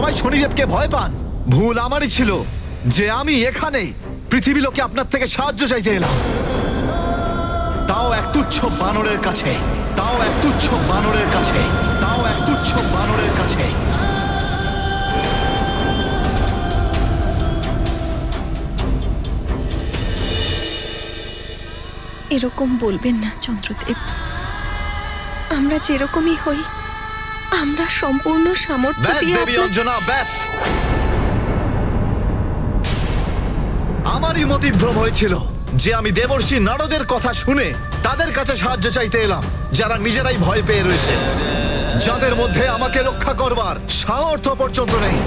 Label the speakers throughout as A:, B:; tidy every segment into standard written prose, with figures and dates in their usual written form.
A: সবাই শনিদেবকে ভয় পান। ভুল আমারই ছিল যে আমি এখানে পৃথিবী লোকে আপনার থেকে সাহায্য চাইতে এলাম, তাও এক তুচ্ছ বানরের কাছে, তাও এক তুচ্ছ বানরের কাছে, তাও এক তুচ্ছ বানরের কাছে।
B: এরকম বলবেন না চন্দ্রদেব। আমরা যেরকমই হই, আমরা সম্পূর্ণ সামর্থ্য
A: ব্যাস
B: দিয়ে
A: দেবী অঞ্জনা, ব্যাস। আমারই মতিভ্রম হয়েছিল যে আমি দেবর্ষি নারদের কথা শুনে তাদের কাছে সাহায্য চাইতে এলাম, যারা নিজেরাই ভয় পেয়ে রয়েছে, যাদের মধ্যে আমাকে রক্ষা করবার সামর্থ্য পর্যন্ত নেই।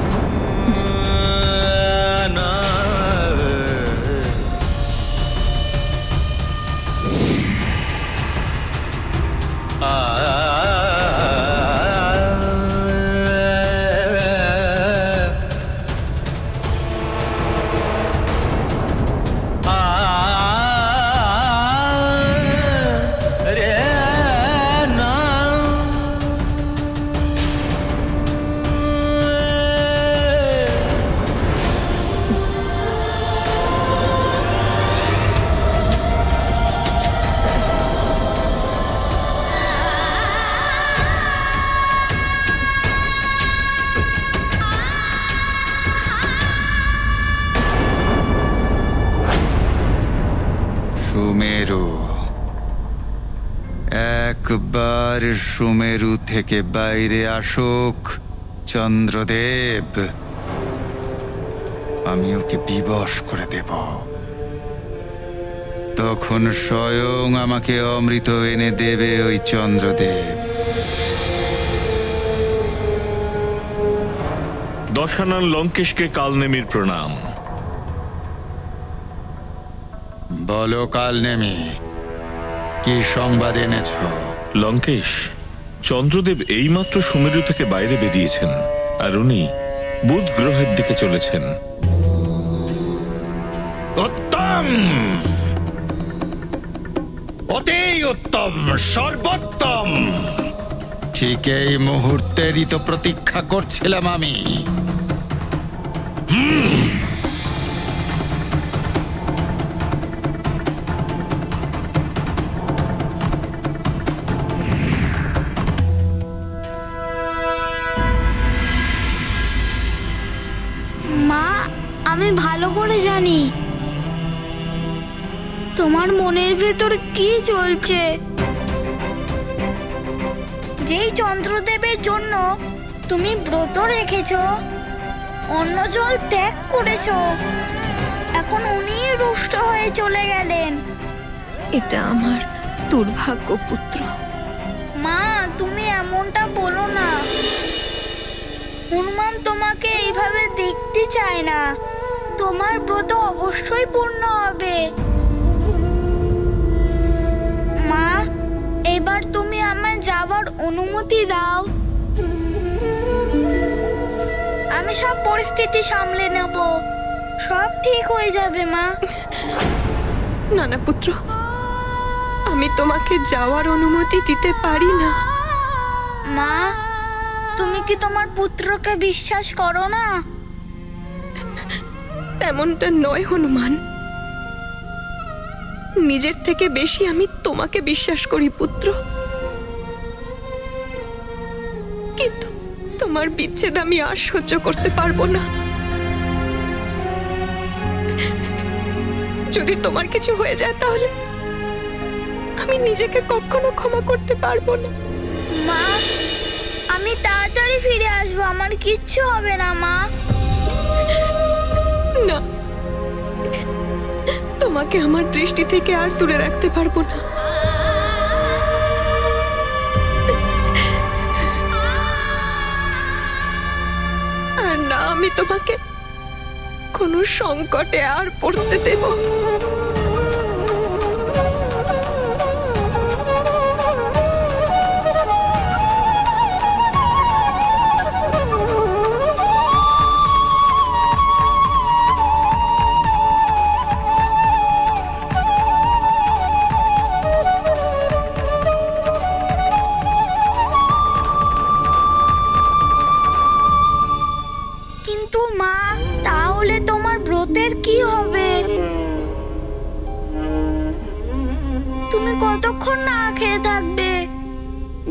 C: সুমেরু, একবার সুমেরু থেকে বাইরে আসুক চন্দ্রদেব, আমি ওকে বিবশ করে দেব। তখন স্বয়ং আমাকে অমৃত এনে দেবে ওই চন্দ্রদেব।
D: দশানন লঙ্কেশকে কালনেমির প্রণাম।
C: বলো কালনেমি, কি সংবাদ এনেছ?
D: লঙ্কেশ, চন্দ্রদেব এইমাত্র সুমেরু থেকে বাইরে বেরিয়েছেন, আর উনি বুধ গ্রহের দিকে চলেছেন।
C: উত্তম, অতি উত্তম, সর্বোত্তম। ঠিক এই মুহূর্তেরই তো প্রতীক্ষা করছিলাম আমি।
E: মা, আমি ভালো করে জানি তোমার মনের ভেতর কি চলছে। যেই চন্দ্রদেবের জন্য তুমি ব্রত রেখেছো, অন্ন জল ত্যাগ করেছো, এখন উনি রুষ্ট হয়ে চলে গেলেন।
B: এটা আমার দুর্ভাগ্য পুত্র।
E: মা, তুমি এমনটা বলো না। হনুমান তোমাকে এইভাবে দেখতে চায় না। তোমার ব্রত অবশ্যই পূর্ণ হবে। মা, এবার তুমি আমায় যাবার অনুমতি দাও। আমি সব পরিস্থিতি সামলে নেব, সব ঠিক হয়ে যাবে মা।
B: না না পুত্র, আমি তোমাকে যাওয়ার অনুমতি দিতে পারি না।
E: মা, তুমি কি তোমার পুত্রকে বিশ্বাস করো না?
B: তেমনটা নয় হনুমান, নিজের থেকে বেশি আমি তোমাকে বিশ্বাস করি পুত্র। কিন্তু তোমার বিচ্ছেদ আমি আর সহ্য করতে পারবো না। যদি তোমার কিছু হয়ে যায় তাহলে আমি নিজেকে কখনো ক্ষমা করতে পারবো না।
E: মা, আমি তাড়াতাড়ি ফিরে আসবো, আমার কিচ্ছু হবে না মা।
B: না, তোমাকে আমার দৃষ্টি থেকে আর দূরে রাখতে পারবো না। আর না, আমি তোমাকে কোনো সংকটে আর পড়তে দেব।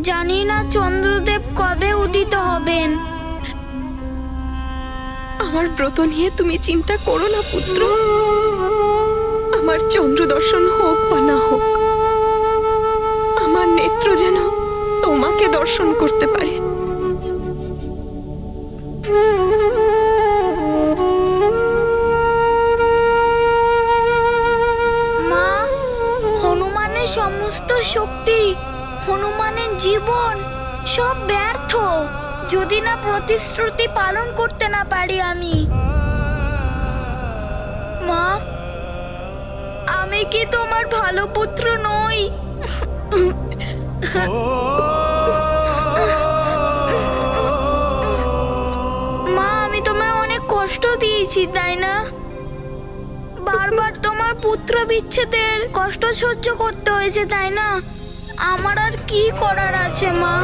E: জানি না চন্দ্রদেব কবে উদিত হবেন।
B: আমার ব্রত নিয়ে তুমি চিন্তা করো না পুত্র। আমার চন্দ্র দর্শন হোক বা না হোক, আমার নেত্র যেন তোমাকে দর্শন করতে পারে।
E: মা, হনুমানের সমস্ত শক্তি, হনুমানের জীবন সব ব্যর্থ যদি না প্রতিশ্রুতি পালন করতে না পারি আমি। মা, আমি কি তোমার ভালো পুত্র নই? মা, আমি তোমায় অনেক কষ্ট দিয়েছি, তাই না? বারবার তোমার পুত্র বিচ্ছেদের কষ্ট সহ্য করতে হয়েছে, তাই না? আমার আর কি করার আছে মা?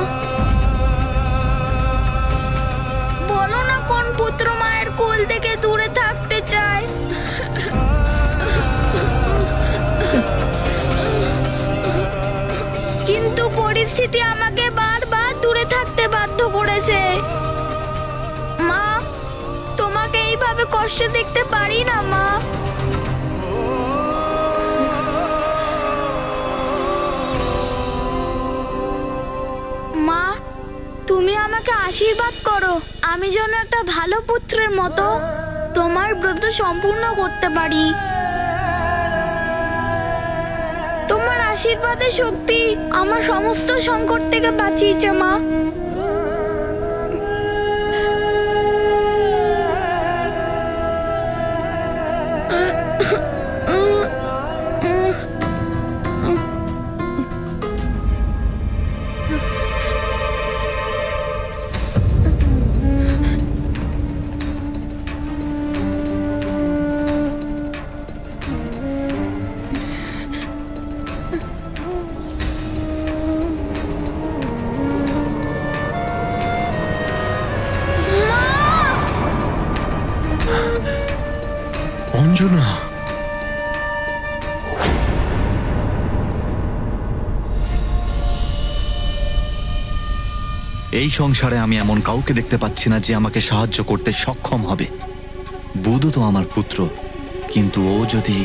E: বলো না কোন পুত্র মায়ের কোল থেকে দূরে থাকতে চায়? কিন্তু পরিস্থিতি আমাকে বারবার দূরে থাকতে বাধ্য করেছে। মা, তোমাকে এইভাবে কষ্ট দেখতে পারি না মা। মা, তুমি আমাকে আশীর্বাদ করো, আমি যেন একটা ভালো পুত্রের মতো তোমার ব্রত সম্পূর্ণ করতে পারি। তোমার আশীর্বাদের শক্তি আমার সমস্ত সংকট থেকে বাঁচিয়েছে মা।
A: অঞ্জনা, এই সংসারে আমি এমন কাউকে দেখতে পাচ্ছি না যে আমাকে সাহায্য করতে সক্ষম হবে। বুধ তো আমার পুত্র, কিন্তু ও যদি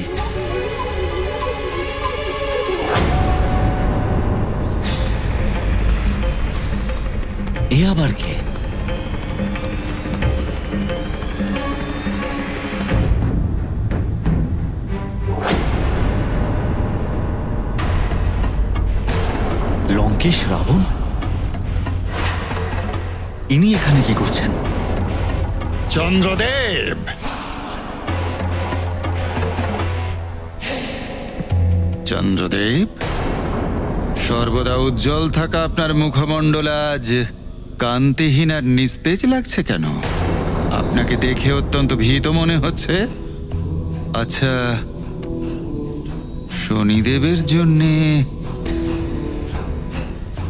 A: এ আবার কে? লঙ্কেশ রাবণ? ইনি এখানে কি করছেন?
F: চন্দ্রদেব,
C: চন্দ্রদেব, সর্বদা উজ্জ্বল থাকা আপনার মুখমণ্ডল আজ কান্তিহীন আর নিস্তেজ লাগছে কেন? আপনাকে দেখে অত্যন্ত ভীত মনে হচ্ছে। আচ্ছা, শনিদেবের জন্যে?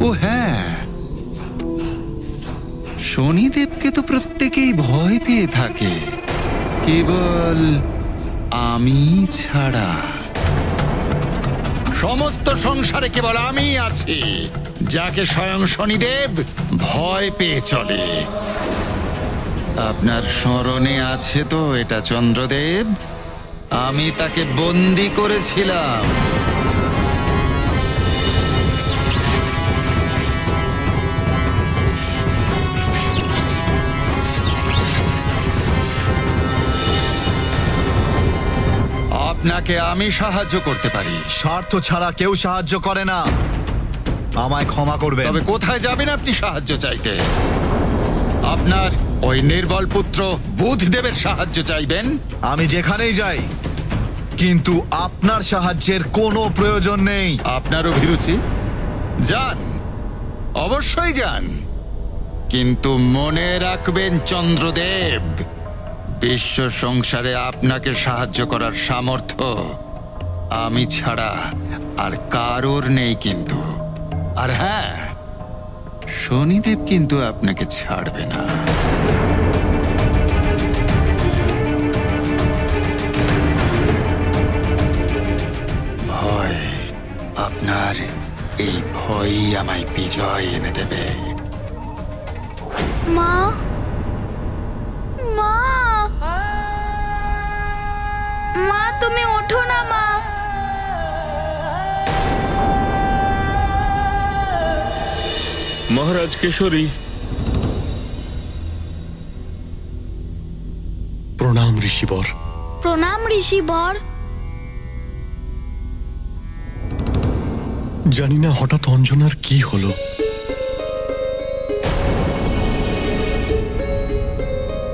C: ও হ্যাঁ, শনিদেবকে তো প্রত্যেকেই ভয় পেয়ে থাকে, কেবল আমি ছাড়া।
F: সমস্ত সংসারে কেবল আমি আছি যাকে স্বয়ং শনিদেব ভয় পেয়ে চলে।
C: আপনার স্মরণে আছে তো এটা চন্দ্রদেব? আমি তাকে বন্দি করেছিলাম। আপনাকে আমি সাহায্য করতে পারি।
A: স্বার্থ ছাড়া কেউ সাহায্য করে না। আমায় ক্ষমা করবেন।
C: তবে কোথায় যাবেন আপনি সাহায্য চাইতে? আপনার ওই নির্বল পুত্র বুধদেবের সাহায্য চাইবেন?
A: আমি যেখানেই যাই, কিন্তু আপনার সাহায্যের কোনো প্রয়োজন নেই।
C: আপনার অভিরুচি? যান, অবশ্যই যান, কিন্তু মনে রাখবেন চন্দ্রদেব, বিশ্ব সংসারে আপনাকে সাহায্য করার সামর্থ্য আমি ছাড়া আর কারোর নেই কিন্তু। আর হ্যাঁ, শনিদেব কিন্তু আপনাকে ছাড়বে না। ভয় আপনার
F: এই ভয়ই আমায় বিজয় এনে দেবে।
E: মা, মা, মা তুমি ওঠো না মা।
D: মহারাজ কেশরী,
G: প্রণাম ঋষিবর।
E: প্রণাম ঋষিবর।
G: জানি না হঠাৎ অঞ্জনার কি হলো।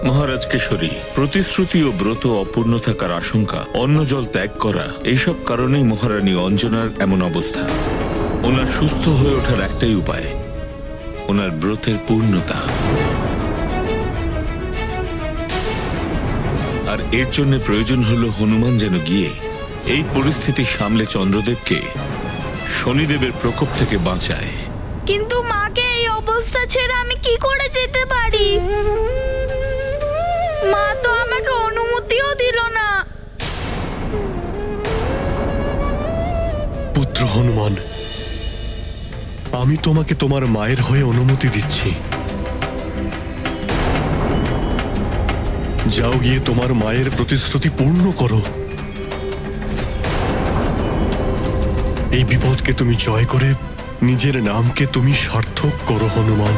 D: মহারাজ কেশরী, প্রতিশ্রুতি ও ব্রত অপূর্ণ থাকার আশঙ্কা, অন্ন জল ত্যাগ করা, এইসব কারণেই মহারানী অঞ্জনার এমন অবস্থা। ওনার সুস্থ হয়ে ওঠার একটাই উপায়, ওনার ব্রতের পূর্ণতা। আর এর জন্য প্রয়োজন হলো হনুমান যেন গিয়ে এই পরিস্থিতি সামলে চন্দ্রদেবকে শনিদেবের প্রকোপ থেকে বাঁচায়।
E: কিন্তু মাকে এই অবস্থা ছেড়ে আমি কি করে যেতে পারি? মা তো আমাকে অনুমতিও দিল না।
G: পুত্র হনুমান, আমি তোমাকে তোমার মায়ের হয়ে অনুমতি দিচ্ছি। যাও গিয়ে তোমার মায়ের প্রতিশ্রুতি পূর্ণ করো। এই বিপদকে তুমি জয় করে নিজের নামকে তুমি সার্থক করো হনুমান।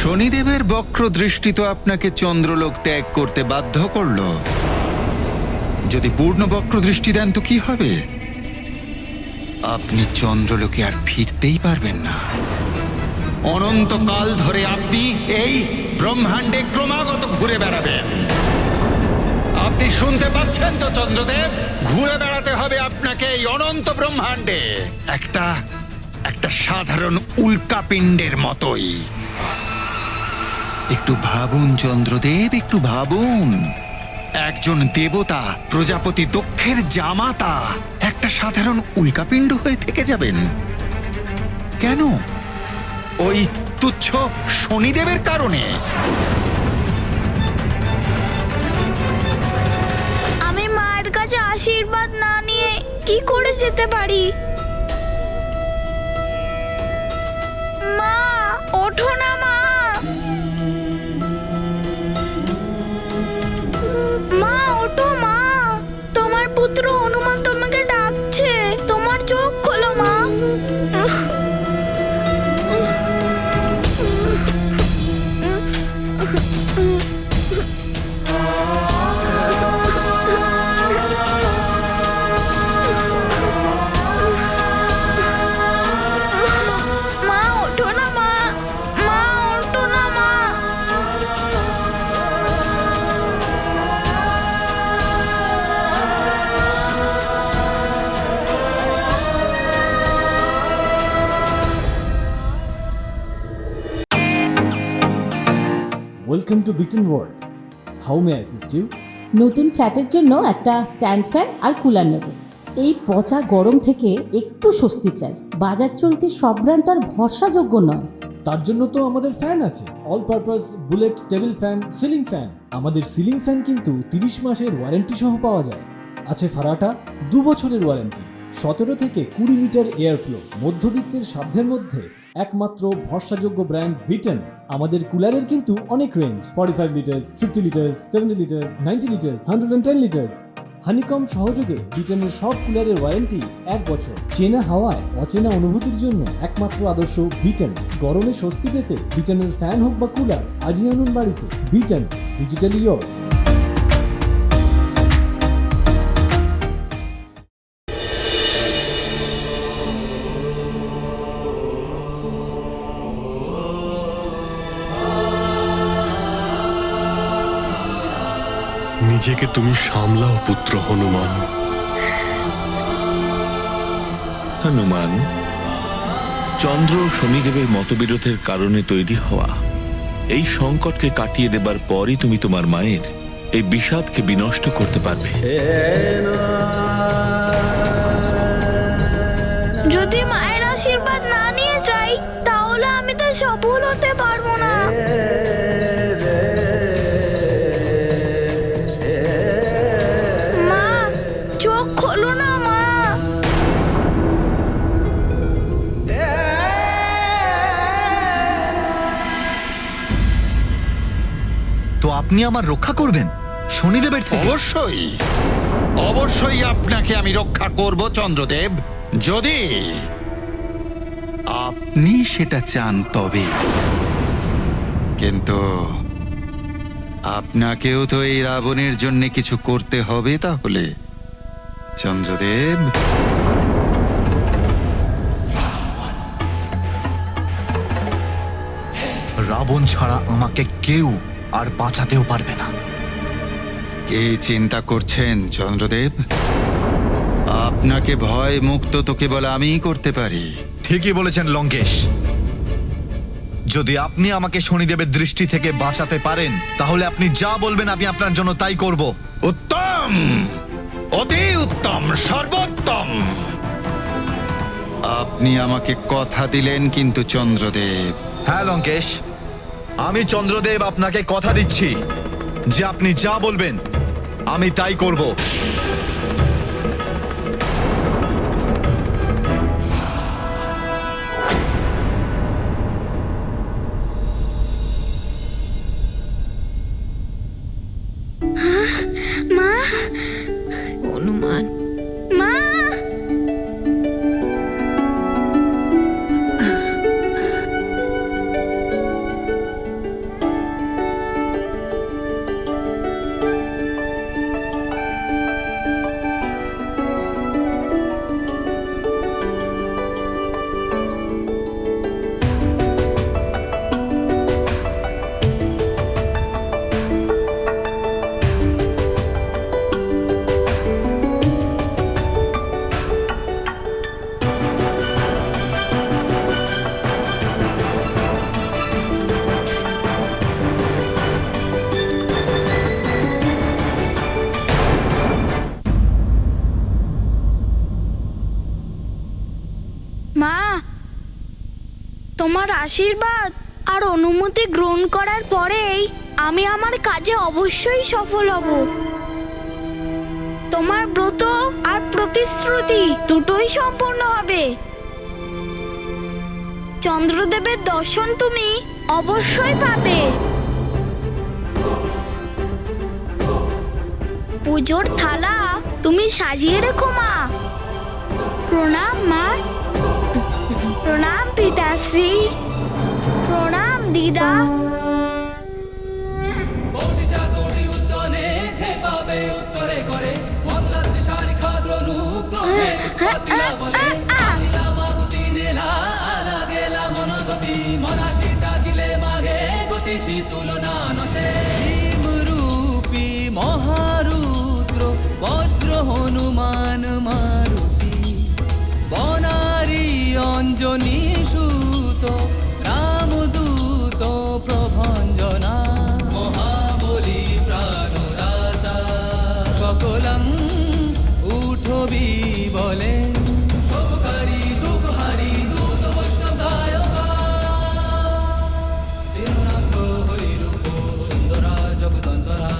F: শনিদেবের বক্র দৃষ্টি তো আপনাকে চন্দ্রলোক ত্যাগ করতে বাধ্য করলো। যদি পূর্ণ বক্র দৃষ্টি দেন তো কি হবে? আপনি চন্দ্রলোকে আর ফিরতেই পারবেন না। অনন্তকাল ধরে আপনি এই ব্রহ্মাণ্ডে ক্রমাগত ঘুরে বেড়াবেন। আপনি শুনতে পাচ্ছেন তো চন্দ্রদেব? ঘুরে বেড়াতে হবে আপনাকে এই অনন্ত ব্রহ্মাণ্ডে, একটা সাধারণ উল্কাপিণ্ডের মতোই। একটু ভাবুন চন্দ্রদেব, একটু ভাবুন। একজন দেবতা, প্রজাপতি দক্ষের জামাতা, একটা সাধারণ উল্কাপিণ্ড হয়ে থেকে যাবেন কেন? ওই তুচ্ছ শনিদেবের কারণে?
E: আমি মায়ের কাছে আশীর্বাদ না নিয়ে কি করে যেতে পারি? মা, ওঠো না মা। মা ওঠো মা, তোমার পুত্র হনুমান তোমাকে ডাকছে। তোমার চোখ খোলো মা। মা ওঠো না মা, মা ওঠো না মা।
H: Welcome to bitten world. How may assist you?
I: নতুন ফ্ল্যাটের জন্য একটা স্ট্যান্ড ফ্যান আর কুলার নেব। এই পচা গরম থেকে একটু স্বস্তি চাই। বাজার চলতে সব ব্র্যান্ড তো আর ভরসাযোগ্য নয়।
H: তার জন্য তো আমাদের ফ্যান আছে, all purpose bullet table fan, ceiling fan. আমাদের সিলিং ফ্যান কিন্তু 30 মাসের ওয়ারেন্টি সহ পাওয়া যায়। আছে ফারাটা 2 বছরের ওয়ারেন্টি, 17 থেকে 20 মিটার এয়ার ফ্লো, মধ্যবিত্তের সাধ্যের মধ্যে একমাত্র ভরসাযোগ্য ব্র্যান্ড বিটেন। আমাদের কুলারের কিন্তু অনেক range, 45 litres, 50 litres, 70 litres, 90 litres, 110 litres. Honeycomb সহযোগে বিটেনের সব কুলারের ওয়ারেন্টি 1 বছর। চেনা হাওয়ায় অচেনা অনুভূতির জন্য একমাত্র আদর্শ বিটেন। গরমে স্বস্তি পেতে বিটেনের ফ্যান হোক বা কুলার, আজই আনুন বাড়িতে। Beaten, digitally yours.
G: নিজেকে তুমি সামলাও পুত্র হনুমান।
D: হনুমান, চন্দ্র ও শনিদেবের মতবিরোধের কারণে তৈরি হওয়া এই সংকটকে কাটিয়ে দেবার পরই তুমি তোমার মায়ের এই বিষাদকে বিনষ্ট করতে পারবে।
E: যদি মায়ের আশীর্বাদ না নিয়ে যাই তাহলে আমি তো সফল হতে পারবো না।
A: তো আপনি আমার রক্ষা করবেন শনিদেবের থেকে?
F: অবশ্যই অবশ্যই আপনাকে আমি রক্ষা করব চন্দ্রদেব, যদি আপনি সেটা চান তবে। কিন্তু আপনাকেও তো এই রাবণের জন্য কিছু করতে হবে তাহলে চন্দ্রদেব।
A: রাবণ ছাড়া আমাকে কেউ আর বাঁচাতেও পারবে না।
F: এই চিন্তা করছেন চন্দ্রদেব? আপনাকে ভয় মুক্ত তো কেবল আমিই করতে পারি।
A: ঠিকই বলেছেন লঙ্কেশ। যদি আপনি আমাকে শনিদেবের দৃষ্টি থেকে বাঁচাতে পারেন তাহলে আপনি যা বলবেন আমি আপনার জন্য তাই করব।
F: উত্তম, অতি উত্তম, সর্বোত্তম। আপনি আমাকে কথা দিলেন কিন্তু চন্দ্রদেব।
A: হ্যাঁ লঙ্কেশ, আমি চন্দ্রদেব আপনাকে কথা দিচ্ছি যে আপনি যা বলবেন আমি তাই করব।
E: মা,
B: হনুমান,
E: মা, মা, তোমার আশীর্বাদ আর অনুমতি গ্রহণ করার পরেই আমি আমার কাজে অবশ্যই সফল হব। তোমার ব্রত আর প্রতিশ্রুতি দুটোই সম্পূর্ণ হবে। চন্দ্রদেবের দর্শন তুমি অবশ্যই পাবে। পুজোর থালা তুমি সাজিয়ে রেখো মা। প্রণাম মা। প্রণাম পিতাশ্রী। প্রণাম দিদা।
J: রূপী মহারুদ্র বজ্র হনুমান মারুতি বনারী অঞ্জনী সুত রামদূত প্রভঞ্জনা মহাবলী প্রাণদাতা সকলং উঠবি বলে শোকহারি দুঃখহারি দূত বৈষ্ণবদায়কা তিরুনাথ হরিরূপ সুন্দরা জগদন্তরা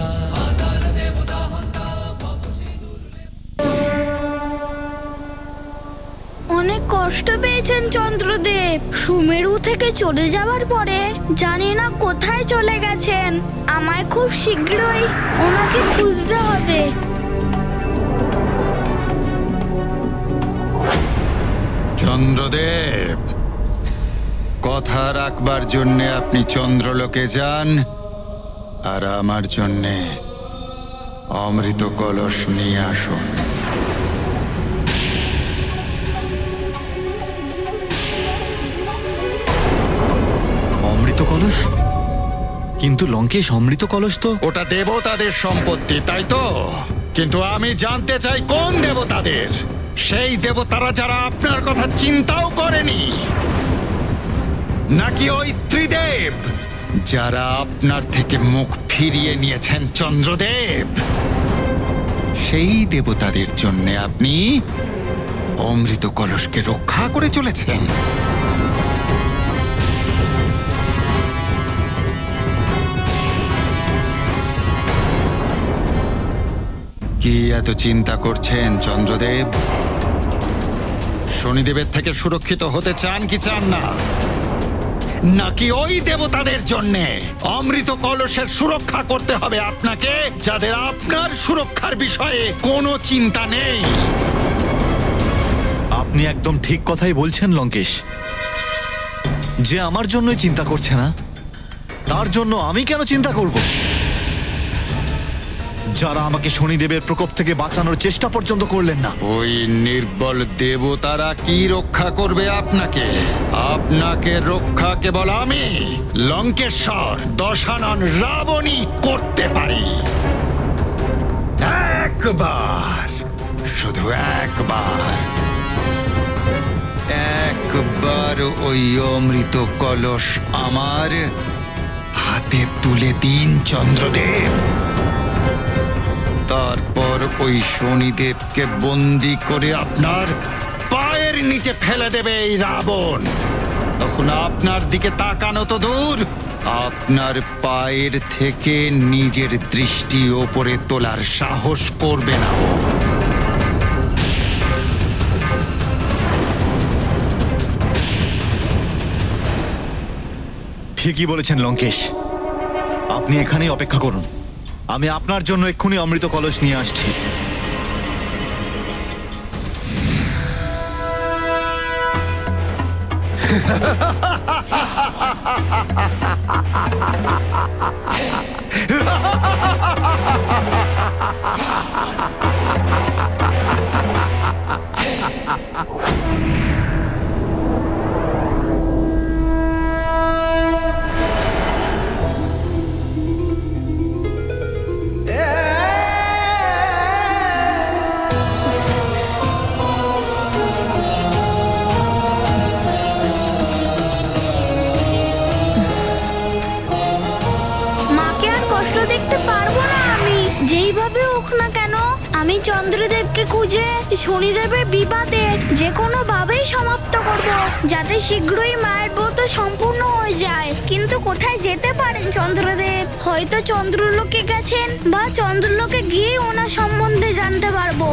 J: আদার দেবতা হন্তা ভবসি দুর্লভ।
E: অনেক কষ্ট পেয়েছেন চন্দ্রদেব। সুমেরু থেকে চলে যাওয়ার পরে জানি না কোথায় চলে গেছেন। আমায় খুব শীঘ্রই ওনাকে খুঁজতে হবে।
F: চন্দ্রদেব, কথা রাখবার জন্য আপনি চন্দ্রলোকে যান আর আমার জন্য অমৃত কলস নিয়ে আসুন।
A: অমৃত কলস? কিন্তু লঙ্কেশ, অমৃত কলস তো
F: ওটা দেবতাদের সম্পত্তি, তাই তো? কিন্তু আমি জানতে চাই কোন দেবতাদের। সেই দেবতারা যারা আপনার কথা চিন্তাও করেনি, নাকি ওই ত্রিদেব যারা আপনার থেকে মুখ ফিরিয়ে নিয়েছেন চন্দ্রদেব? সেই দেবতাদের জন্য আপনি অমৃত কলসকে রক্ষা করে চলেছেন। কি এত চিন্তা করছেন চন্দ্রদেব? শনিদেবের থেকে সুরক্ষিত হতে চান কি চান না? নাকি ওই দেবতাদের জন্যে অমৃত কলসের সুরক্ষা করতে হবে আপনাকে, যাদের আপনার সুরক্ষার বিষয়ে কোনো চিন্তা নেই?
A: আপনি একদম ঠিক কথাই বলছেন লঙ্কেশ। যে আমার জন্যই চিন্তা করছে না, তার জন্য আমি কেন চিন্তা করব? যারা আমাকে শনিদেবের প্রকোপ থেকে বাঁচানোর চেষ্টা পর্যন্ত করলেন না,
F: ওই নির্বল দেবতারা কি রক্ষা করবে আপনাকে? আপনাকে রক্ষা কেবল আমি, লঙ্কেশ্বর দশানন রাবণী করতে পারি। একবার, শুধু একবার, একবার ওই অমৃত কলস আমার হাতে তুলে দিন চন্দ্রদেব। তারপর ওই শনিদেবকে বন্দি করে আপনার পায়ের নিচে ফেলে দেবে এই রাবণ। তখন আপনার দিকে তাকানো তো দূর, আপনার পায়ের থেকে নিজের দৃষ্টি ওপরে তোলার সাহস করবে না ও।
A: ঠিকই বলেছেন লঙ্কেশ। আপনি এখানেই অপেক্ষা করুন, আমি আপনার জন্য এক্ষুনি অমৃত কলস নিয়ে আসছি।
E: মাকে আর কষ্ট দেখতে পারবো না আমি, যেইভাবে হোক না কেন। আমি চন্দ্রদেবকে খুঁজে শনিদেবের বিবাদের যে কোনো ভাবেই সমাপ্ত করব, যাতে শীঘ্রই মায়ের ব্রত সম্পূর্ণ হয়ে যায়। কিন্তু কোথায় যেতে পারেন চন্দ্রদেব? হয়তো চন্দ্রলোকে গেছেন, বা চন্দ্রলোকে গিয়ে ওনার সম্বন্ধে জানতে পারবো।